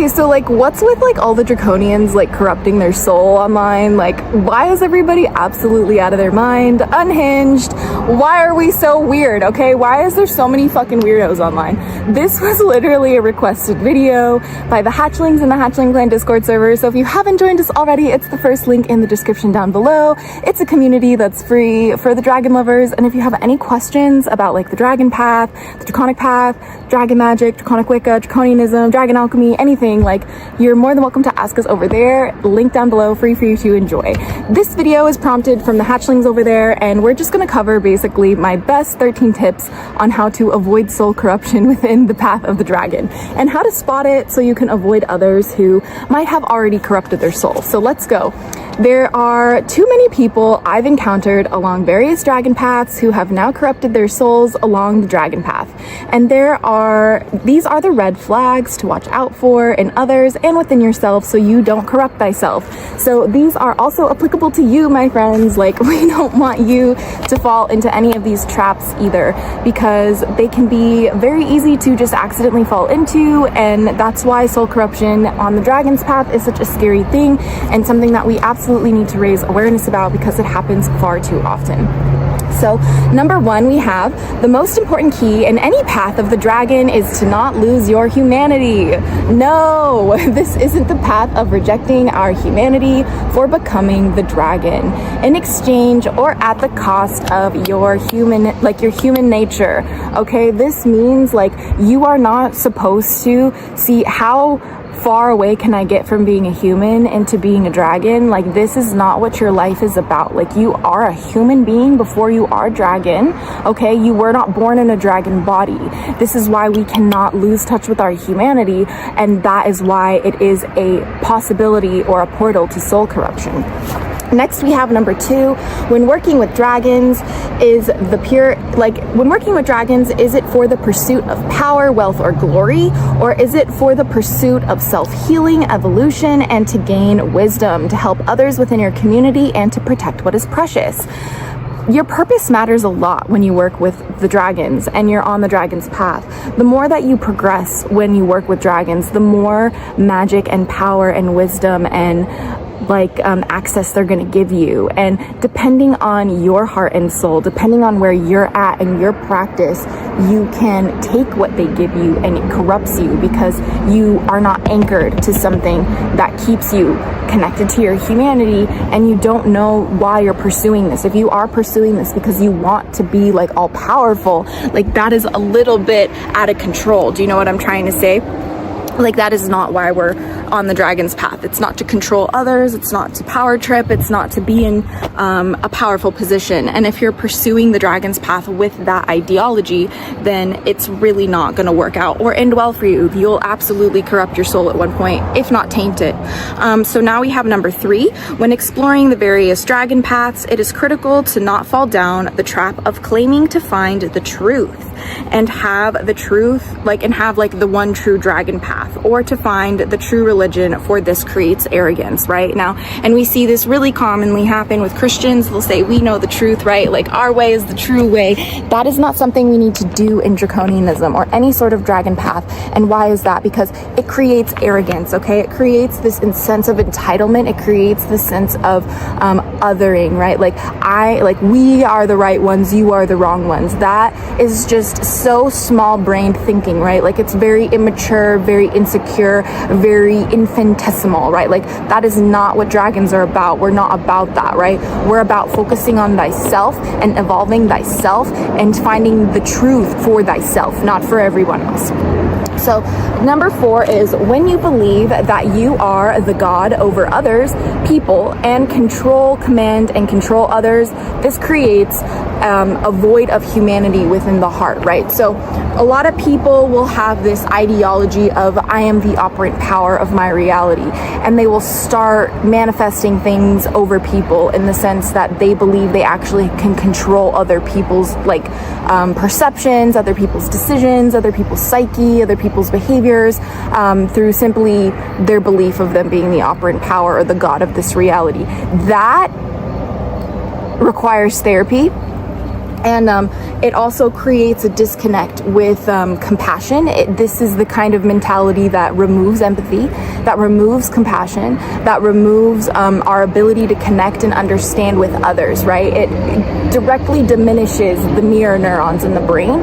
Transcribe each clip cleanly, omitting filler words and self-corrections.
Okay, so like what's with like all the Draconians like corrupting their soul online? Like, why is everybody absolutely out of their mind, unhinged? Why are we so weird? Okay, why is there so many fucking weirdos online? This was literally a requested video by the Hatchlings in the Hatchling Clan Discord server. So if you haven't joined us already, it's the first link in the description down below. It's a community that's free for the dragon lovers. And if you have any questions about like the dragon path, the draconic path, dragon magic, draconic Wicca, Draconianism, dragon alchemy, anything, like, you're more than welcome to ask us over there. Link down below, free for you to enjoy. This video is prompted from the hatchlings over there, and we're just going to cover basically my best 13 tips on how to avoid soul corruption within the path of the dragon and how to spot it so you can avoid others who might have already corrupted their soul. So let's go. There are too many people I've encountered along various dragon paths who have now corrupted their souls along the dragon path. And these are the red flags to watch out for in others and within yourself so you don't corrupt thyself. So these are also applicable to you, my friends. Like, we don't want you to fall into any of these traps either, because they can be very easy to just accidentally fall into, and that's why soul corruption on the dragon's path is such a scary thing and something that we absolutely need to raise awareness about because it happens far too often. So number one, we have the most important key in any path of the dragon is to not lose your humanity. No, this isn't the path of rejecting our humanity for becoming the dragon in exchange or at the cost of your human nature. Okay, this means like you are not supposed to see how far away can I get from being a human into being a dragon. Like, this is not what your life is about. Like, you are a human being before you are dragon. Okay, you were not born in a dragon body. This is why we cannot lose touch with our humanity, and that is why it is a possibility or a portal to soul corruption. Next, we have number two. When working with dragons, is it for the pursuit of power, wealth, or glory? Or is it for the pursuit of self-healing, evolution, and to gain wisdom, to help others within your community, and to protect what is precious? Your purpose matters a lot when you work with the dragons and you're on the dragon's path. The more that you progress when you work with dragons, the more magic and power and wisdom and access they're going to give you. And depending on your heart and soul, depending on where you're at and your practice, you can take what they give you and it corrupts you because you are not anchored to something that keeps you connected to your humanity, and you don't know why you're pursuing this. If you are pursuing this because you want to be like all powerful, like that is a little bit out of control. Do you know what I'm trying to say? Like, that is not why we're on the dragon's path. It's not to control others. It's not to power trip. It's not to be in a powerful position. And if you're pursuing the dragon's path with that ideology, then it's really not going to work out or end well for you. You'll absolutely corrupt your soul at one point, if not taint it. So now we have number three. When exploring the various dragon paths, it is critical to not fall down the trap of claiming to find the truth and have the truth, the one true dragon path, or to find the true religion, for this creates arrogance, right? Now, and we see this really commonly happen with Christians. They'll say, we know the truth, right? Like, our way is the true way. That is not something we need to do in Draconianism or any sort of dragon path. And why is that? Because it creates arrogance, okay? It creates this sense of entitlement. It creates this sense of othering, right? We are the right ones, you are the wrong ones. That is just so small-brained thinking, right? Like, it's very immature, very insecure, very infinitesimal, right? Like, that is not what dragons are about. We're not about that, right? We're about focusing on thyself and evolving thyself and finding the truth for thyself, not for everyone else. So number four is when you believe that you are the god over others, people, and command and control others, this creates a void of humanity within the heart, right? So a lot of people will have this ideology of I am the operant power of my reality, and they will start manifesting things over people in the sense that they believe they actually can control other people's perceptions, other people's decisions, other people's psyche, other people's behaviors, through simply their belief of them being the operant power or the god of this reality. That requires therapy. And it also creates a disconnect with compassion. This is the kind of mentality that removes empathy, that removes compassion, that removes our ability to connect and understand with others, right? It directly diminishes the mirror neurons in the brain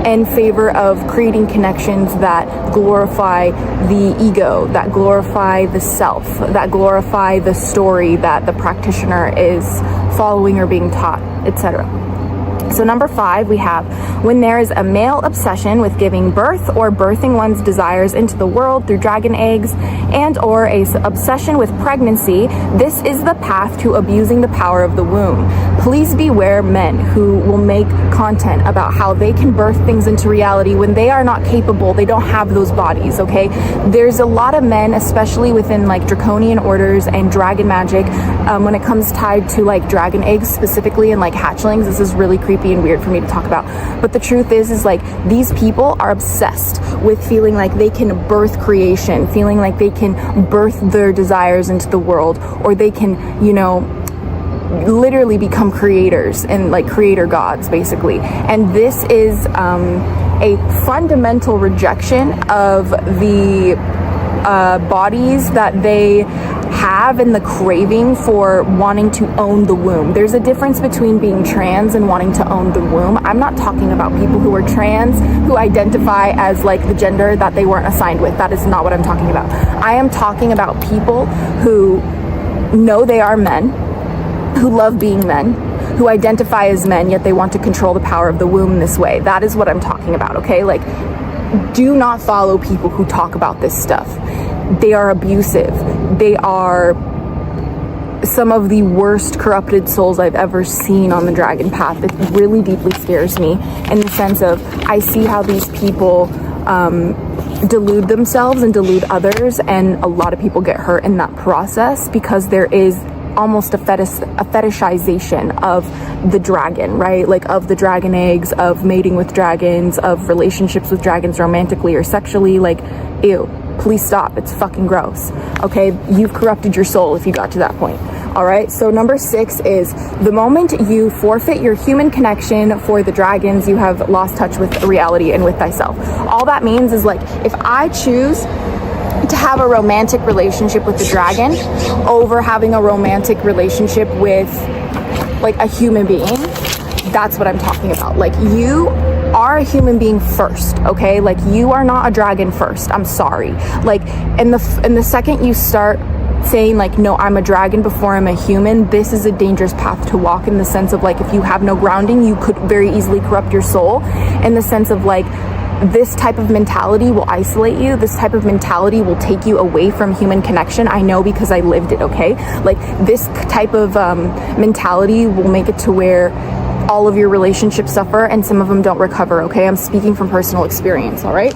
in favor of creating connections that glorify the ego, that glorify the self, that glorify the story that the practitioner is following or being taught, etc. So number 5, we have when there is a male obsession with giving birth or birthing one's desires into the world through dragon eggs, and or a obsession with pregnancy, this is the path to abusing the power of the womb. Please beware men who will make content about how they can birth things into reality when they are not capable, they don't have those bodies, okay? There's a lot of men, especially within like draconian orders and dragon magic, when it comes tied to like dragon eggs specifically and like hatchlings. This is really creepy and weird for me to talk about, but the truth is like these people are obsessed with feeling like they can birth creation, feeling like they can birth their desires into the world, or they can, you know, literally become creators and like creator gods basically. And this is a fundamental rejection of the bodies that they have and the craving for wanting to own the womb. There's a difference between being trans and wanting to own the womb. I'm not talking about people who are trans who identify as like the gender that they weren't assigned with. That is not what I'm talking about. I am talking about people who know they are men, who love being men, who identify as men, yet they want to control the power of the womb in this way. That is what I'm talking about, okay? Like, do not follow people who talk about this stuff. They are abusive. They are some of the worst corrupted souls I've ever seen on the dragon path. It really deeply scares me in the sense of I see how these people delude themselves and delude others, and a lot of people get hurt in that process because there is almost a fetishization of the dragon, right? Like of the dragon eggs, of mating with dragons, of relationships with dragons romantically or sexually. Like, ew, please stop. It's fucking gross. Okay, you've corrupted your soul if you got to that point. All right, so number 6 is the moment you forfeit your human connection for the dragons, you have lost touch with reality and with thyself. All that means is like, if I choose to have a romantic relationship with the dragon over having a romantic relationship with like a human being, that's what I'm talking about. Like, you are a human being first, okay? Like, you are not a dragon first. I'm sorry. Like, in the second you start saying like, no, I'm a dragon before I'm a human, this is a dangerous path to walk, in the sense of like, if you have no grounding, you could very easily corrupt your soul, in the sense of like, this type of mentality will isolate you. This type of mentality will take you away from human connection. I know because I lived it, okay? Like, this type of mentality will make it to where all of your relationships suffer and some of them don't recover, okay? I'm speaking from personal experience, all right?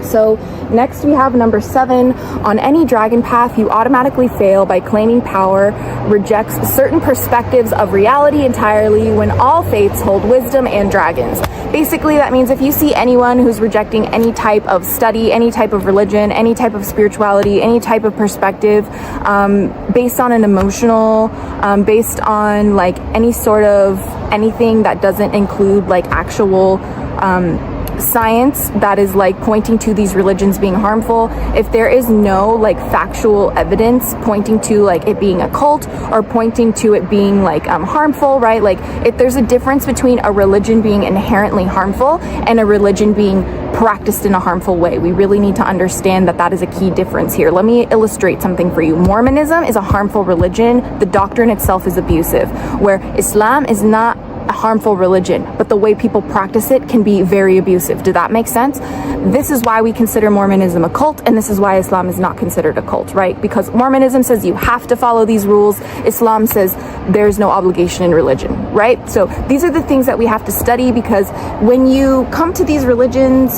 So next we have number 7. On any dragon path, you automatically fail by claiming power, rejects certain perspectives of reality entirely when all faiths hold wisdom and dragons. Basically, that means if you see anyone who's rejecting any type of study, any type of religion, any type of spirituality, any type of perspective, based on an emotional, based on like any sort of anything that doesn't include like actual science that is like pointing to these religions being harmful, if there is no like factual evidence pointing to like it being a cult or pointing to it being like harmful, right? Like, if there's a difference between a religion being inherently harmful and a religion being practiced in a harmful way. We really need to understand that that is a key difference here. Let me illustrate something for you. Mormonism is a harmful religion. The doctrine itself is abusive, where Islam is not a harmful religion, but the way people practice it can be very abusive. Did that make sense? This is why we consider Mormonism a cult, and this is why Islam is not considered a cult, right? Because Mormonism says you have to follow these rules. Islam says there's no obligation in religion, right? So these are the things that we have to study, because when you come to these religions,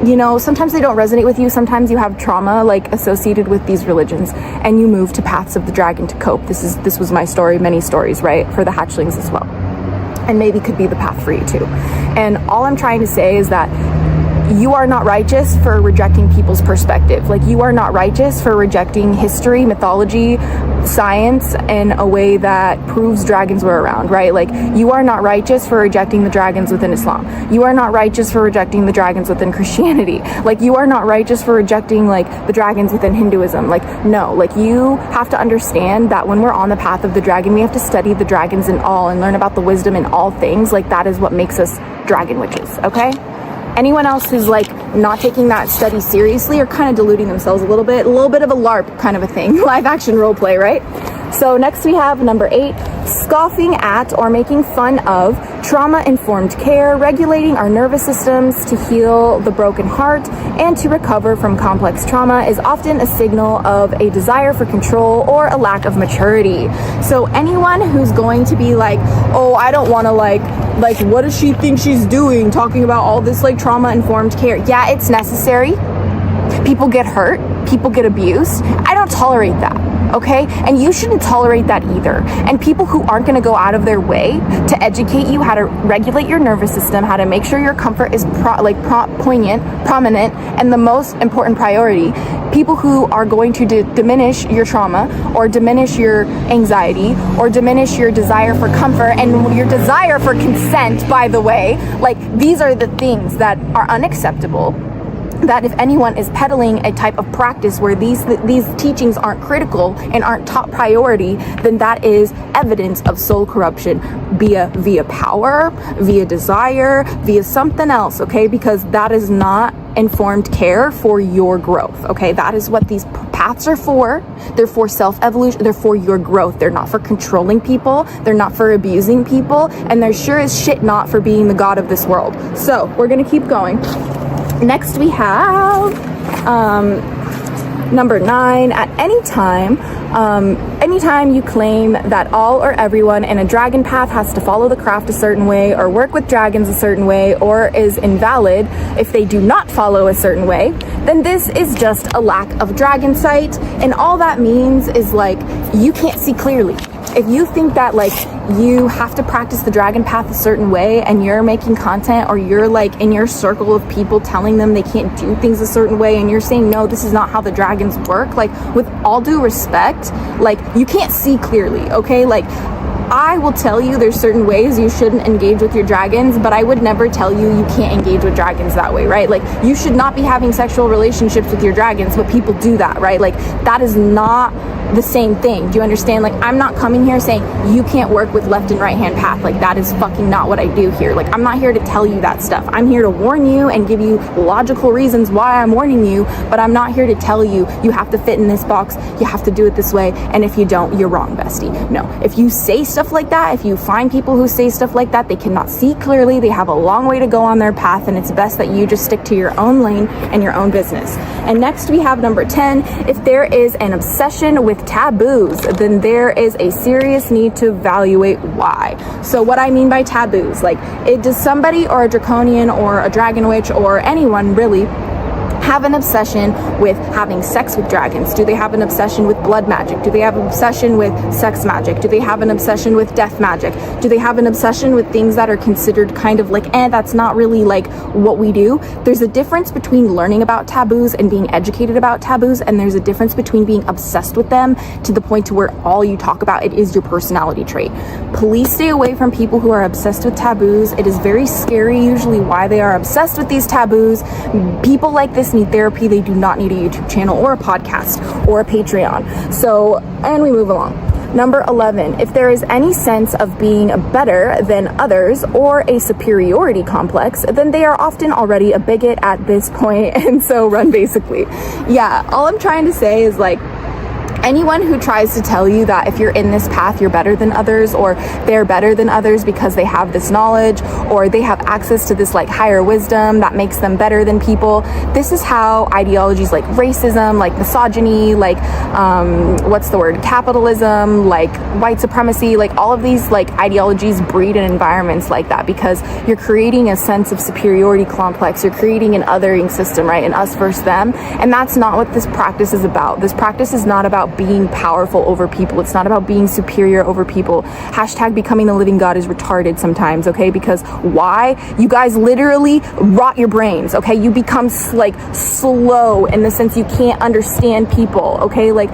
you know, sometimes they don't resonate with you. Sometimes you have trauma like associated with these religions, and you move to paths of the dragon to cope. This was my story, many stories, right? For the hatchlings as well. And maybe could be the path for you too. And all I'm trying to say is that you are not righteous for rejecting people's perspective. Like, you are not righteous for rejecting history, mythology, science in a way that proves dragons were around, right? Like, you are not righteous for rejecting the dragons within Islam. You are not righteous for rejecting the dragons within Christianity. Like, you are not righteous for rejecting like the dragons within Hinduism. Like, no, like, you have to understand that when we're on the path of the dragon, we have to study the dragons in all and learn about the wisdom in all things. Like, that is what makes us dragon witches, okay? Anyone else who's like not taking that study seriously or kind of deluding themselves a little bit of a LARP kind of a thing, live action role play, right? So next we have number 8, scoffing at or making fun of trauma-informed care, regulating our nervous systems to heal the broken heart and to recover from complex trauma is often a signal of a desire for control or a lack of maturity. So anyone who's going to be like, oh, I don't want to like what does she think she's doing, talking about all this like trauma-informed care. Yeah, it's necessary. People get hurt, people get abused. I don't tolerate that. Okay? And you shouldn't tolerate that either. And people who aren't going to go out of their way to educate you how to regulate your nervous system, how to make sure your comfort is prominent, and the most important priority, people who are going to diminish your trauma or diminish your anxiety or diminish your desire for comfort and your desire for consent, by the way, like, these are the things that are unacceptable. That if anyone is peddling a type of practice where these teachings aren't critical and aren't top priority, then that is evidence of soul corruption via power, via desire, via something else, okay? Because that is not informed care for your growth, okay? That is what these paths are for. They're for self-evolution. They're for your growth. They're not for controlling people. They're not for abusing people. And they're sure as shit not for being the god of this world. So we're gonna keep going. Next we have number 9. At anytime you claim that all or everyone in a dragon path has to follow the craft a certain way or work with dragons a certain way or is invalid if they do not follow a certain way, then this is just a lack of dragon sight. And all that means is like, you can't see clearly. If you think that like you have to practice the dragon path a certain way and you're making content or you're like in your circle of people telling them they can't do things a certain way and you're saying, no, this is not how the dragons work, like, with all due respect, like, you can't see clearly, okay? Like, I will tell you there's certain ways you shouldn't engage with your dragons, but I would never tell you you can't engage with dragons that way, right? Like, you should not be having sexual relationships with your dragons, but people do that, right? Like, that is not the same thing. Do you understand? Like, I'm not coming here saying you can't work with left and right hand path. Like, that is fucking not what I do here. Like, I'm not here to tell you that stuff. I'm here to warn you and give you logical reasons why I'm warning you, but I'm not here to tell you you have to fit in this box, you have to do it this way, and if you don't, you're wrong, bestie. No. If you say stuff like that, if you find people who say stuff like that, they cannot see clearly, they have a long way to go on their path, and it's best that you just stick to your own lane and your own business. And next we have number 10. If there is an obsession with taboos, then there is a serious need to evaluate why. So what I mean by taboos, like, does somebody or a draconian or a dragon witch or anyone really have an obsession with having sex with dragons? Do they have an obsession with blood magic? Do they have an obsession with sex magic? Do they have an obsession with death magic? Do they have an obsession with things that are considered kind of like, that's not really like what we do? There's a difference between learning about taboos and being educated about taboos, and there's a difference between being obsessed with them to the point to where all you talk about it is your personality trait. Please stay away from people who are obsessed with taboos. It is very scary usually why they are obsessed with these taboos. People like this need therapy. They do not need a YouTube channel or a podcast or a Patreon. So, and we move along. Number 11, if there is any sense of being better than others or a superiority complex, then they are often already a bigot at this point, and so run basically. Yeah, all I'm trying to say is, like, anyone who tries to tell you that if you're in this path, you're better than others, or they're better than others because they have this knowledge, or they have access to this like higher wisdom that makes them better than people. This is how ideologies like racism, like misogyny, like capitalism, like white supremacy, like all of these like ideologies breed in environments like that, because you're creating a sense of superiority complex. You're creating an othering system, right? An us versus them. And that's not what this practice is about. This practice is not about about being powerful over people. It's not about being superior over people. Hashtag becoming the living God is retarded sometimes, okay? Because why? You guys literally rot your brains, okay? You become like slow in the sense you can't understand people, okay? Like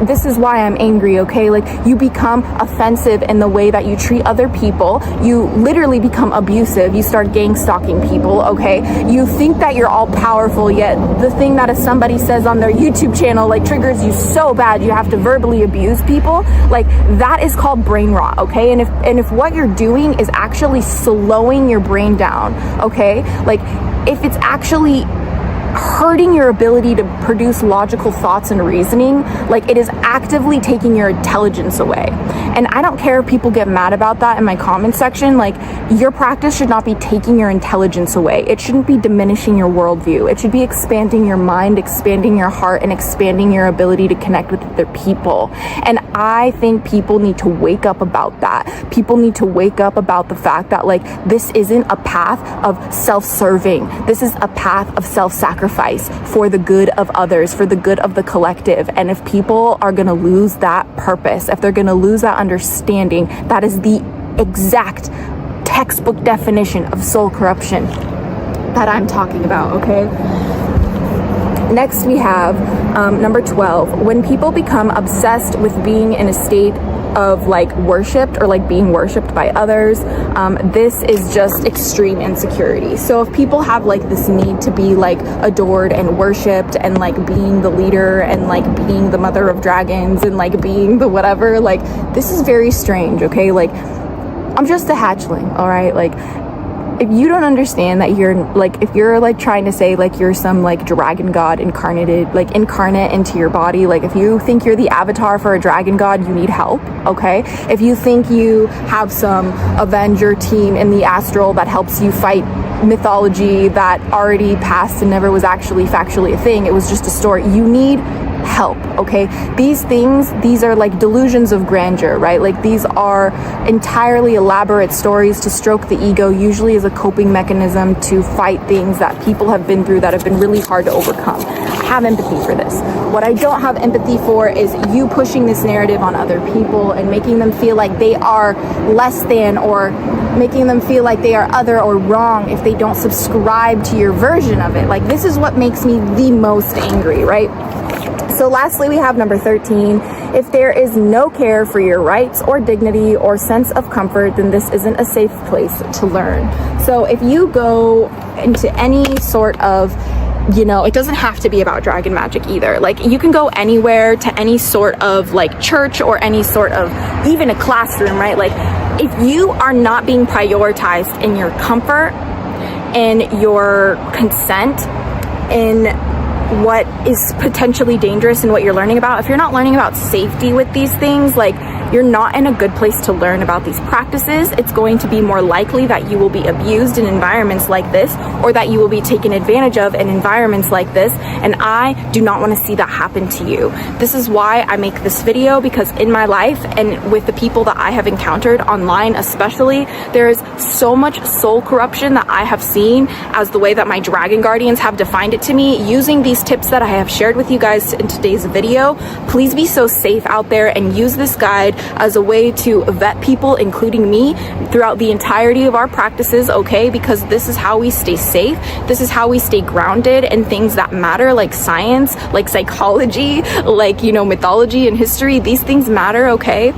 this is why I'm angry, okay? Like you become offensive in the way that you treat other people. You literally become abusive. You start gang stalking people, okay? You think that you're all powerful, yet the thing that if somebody says on their YouTube channel like triggers you so bad you have to verbally abuse people, like that is called brain rot, okay? And if what you're doing is actually slowing your brain down, okay? Like if it's actually hurting your ability to produce logical thoughts and reasoning, like it is actively taking your intelligence away. And I don't care if people get mad about that in my comment section. Like your practice should not be taking your intelligence away. It shouldn't be diminishing your worldview. It should be expanding your mind, expanding your heart, and expanding your ability to connect with other people. And I think people need to wake up about that. People need to wake up about the fact that like this isn't a path of self-serving. This is a path of self-sacrifice for the good of others, for the good of the collective. And if people are going to lose that purpose, if they're going to lose that understanding, that is the exact textbook definition of soul corruption that I'm talking about, okay? Next we have number 12. When people become obsessed with being in a state of like worshipped or like being worshipped by others, this is just extreme insecurity. So if people have like this need to be like adored and worshipped and like being the leader and like being the mother of dragons and like being the whatever, like this is very strange, okay? Like I'm just a hatchling, all right? Like if you don't understand that you're like, if you're like trying to say like you're some like dragon god incarnate into your body, like if you think you're the avatar for a dragon god, you need help, okay? If you think you have some avenger team in the astral that helps you fight mythology that already passed and never was actually factually a thing, it was just a story, you need help, okay? These are like delusions of grandeur, right? Like these are entirely elaborate stories to stroke the ego, usually as a coping mechanism to fight things that people have been through that have been really hard to overcome. I have empathy for this. What I don't have empathy for is you pushing this narrative on other people and making them feel like they are less than, or making them feel like they are other or wrong if they don't subscribe to your version of it. Like this is what makes me the most angry, right? So lastly, we have number 13. If there is no care for your rights or dignity or sense of comfort, then this isn't a safe place to learn. So if you go into any sort of, you know, it doesn't have to be about dragon magic either. Like you can go anywhere to any sort of like church or any sort of even a classroom, right? Like if you are not being prioritized in your comfort, in your consent, in what is potentially dangerous and what you're learning about, if you're not learning about safety with these things, like you're not in a good place to learn about these practices. It's going to be more likely that you will be abused in environments like this, or that you will be taken advantage of in environments like this, and I do not want to see that happen to you. This is why I make this video, because in my life and with the people that I have encountered online especially, there is so much soul corruption that I have seen, as the way that my dragon guardians have defined it to me, using these tips that I have shared with you guys in today's video. Please be so safe out there and use this guide as a way to vet people, including me, throughout the entirety of our practices, okay? Because this is how we stay safe. This is how we stay grounded in things that matter, like science, like psychology, like, you know, mythology and history. These things matter, okay?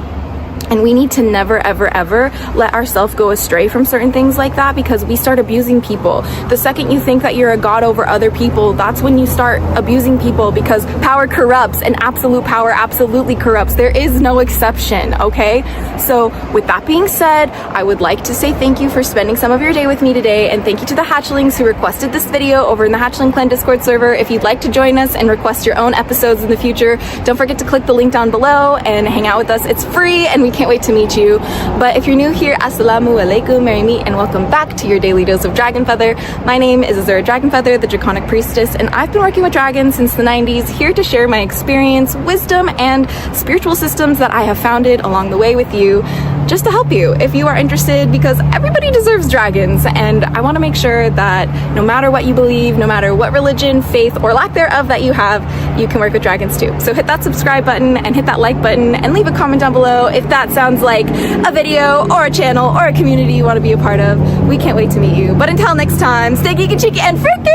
And we need to never, ever, ever let ourselves go astray from certain things like that, because we start abusing people. The second you think that you're a god over other people, that's when you start abusing people, because power corrupts, and absolute power absolutely corrupts. There is no exception, okay? So with that being said, I would like to say thank you for spending some of your day with me today, and thank you to the hatchlings who requested this video over in the Hatchling Clan Discord server. If you'd like to join us and request your own episodes in the future, don't forget to click the link down below and hang out with us. It's free, and we can't wait to meet you. But if you're new here, assalamu alaikum, merry meet, and welcome back to your daily dose of DragonFaether. My name is Azura DragonFaether, the Draconic Priestess, and I've been working with dragons since the 90s, here to share my experience, wisdom, and spiritual systems that I have founded along the way with you. just to help you if you are interested, because everybody deserves dragons, and I want to make sure that no matter what you believe, no matter what religion, faith, or lack thereof that you have, you can work with dragons too. So hit that subscribe button and hit that like button and leave a comment down below if that sounds like a video or a channel or a community you want to be a part of. We can't wait to meet you. But until next time, stay geeky, cheeky, and freaky!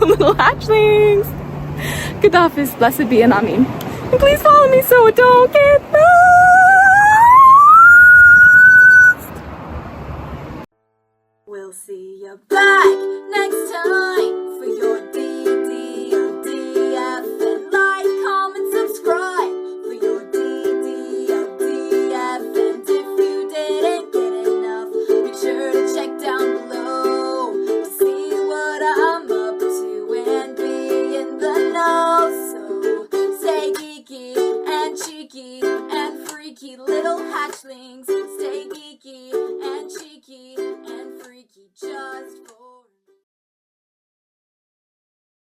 Little hatchlings! Gaddafi's blessed be, and Amin. And please follow me so I don't get lost. We'll see you back next time for your DDLDF, and like, comment, subscribe for your DDLDF. And if you didn't get enough, make sure to check down below to see what I'm up to and be in the know. So stay geeky and cheeky and freaky, little hatchlings. Stay geeky and cheeky and freaky just for